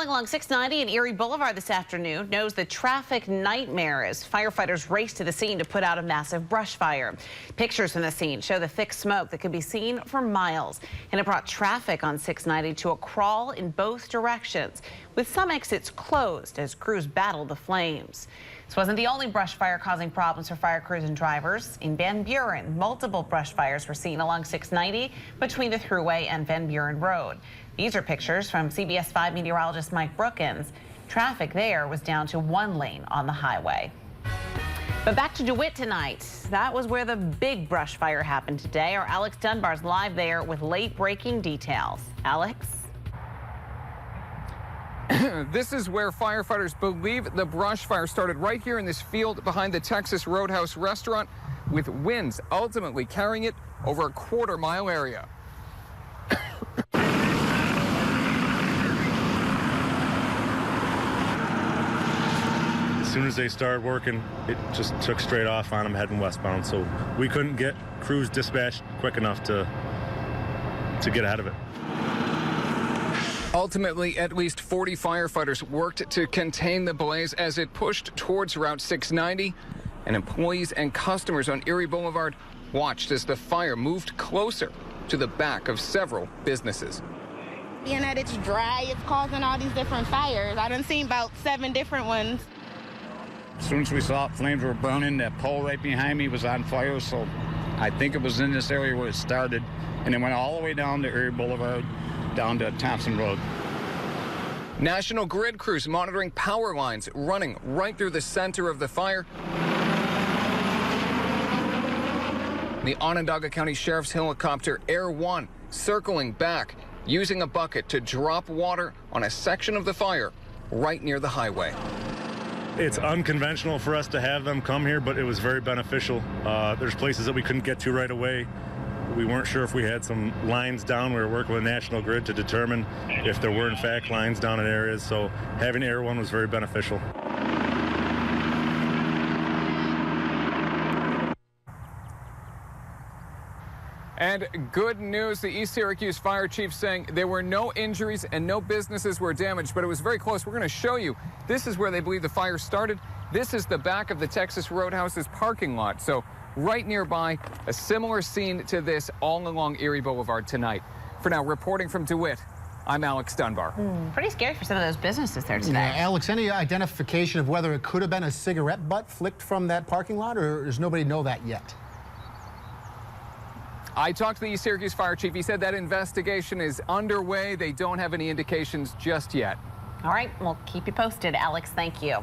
Traveling along 690 and Erie Boulevard this afternoon knows the traffic nightmare as firefighters race to the scene to put out a massive brush fire. Pictures from the scene show the thick smoke that could be seen for miles, and it brought traffic on 690 to a crawl in both directions, with some exits closed as crews battled the flames. This wasn't the only brush fire causing problems for fire crews and drivers. In Van Buren, multiple brush fires were seen along 690 between the Thruway and Van Buren Road. These are pictures from CBS 5 meteorologist Mike Brookins. Traffic there was down to one lane on the highway. But back to Dewitt tonight. That was where the big brush fire happened today. Our Alex Dunbar's live there with late-breaking details. Alex? This is where firefighters believe the brush fire started, right here in this field behind the Texas Roadhouse restaurant, with winds ultimately carrying it over a quarter-mile area. As soon as they started working, it just took straight off on them heading westbound, so we couldn't get crews dispatched quick enough to get ahead of it. Ultimately, at least 40 firefighters worked to contain the blaze as it pushed towards Route 690, and employees and customers on Erie Boulevard watched as the fire moved closer to the back of several businesses. Being that it's dry, it's causing all these different fires. I done seen about 7 different ones. As soon as we saw flames were burning, that pole right behind me was on fire, so I think it was in this area where it started, and it went all the way down to Erie Boulevard, down to Thompson Road. National Grid crews monitoring power lines running right through the center of the fire. The Onondaga County Sheriff's helicopter Air 1 circling back, using a bucket to drop water on a section of the fire right near the highway. It's unconventional for us to have them come here, but it was very beneficial. There's places that we couldn't get to right away. We weren't sure if we had some lines down. We were working with National Grid to determine if there were in fact lines down in areas, so having Air 1 was very beneficial. And good news, the East Syracuse Fire Chief saying there were no injuries and no businesses were damaged, but it was very close. We're going to show you. This is where they believe the fire started. This is the back of the Texas Roadhouse's parking lot. So right nearby, a similar scene to this all along Erie Boulevard tonight. For now, reporting from Dewitt, I'm Alex Dunbar. Pretty scary for some of those businesses there today. Yeah, Alex, any identification of whether it could have been a cigarette butt flicked from that parking lot, or does nobody know that yet? I talked to the East Syracuse Fire Chief. He said that investigation is underway. They don't have any indications just yet. All right, we'll keep you posted, Alex. Thank you.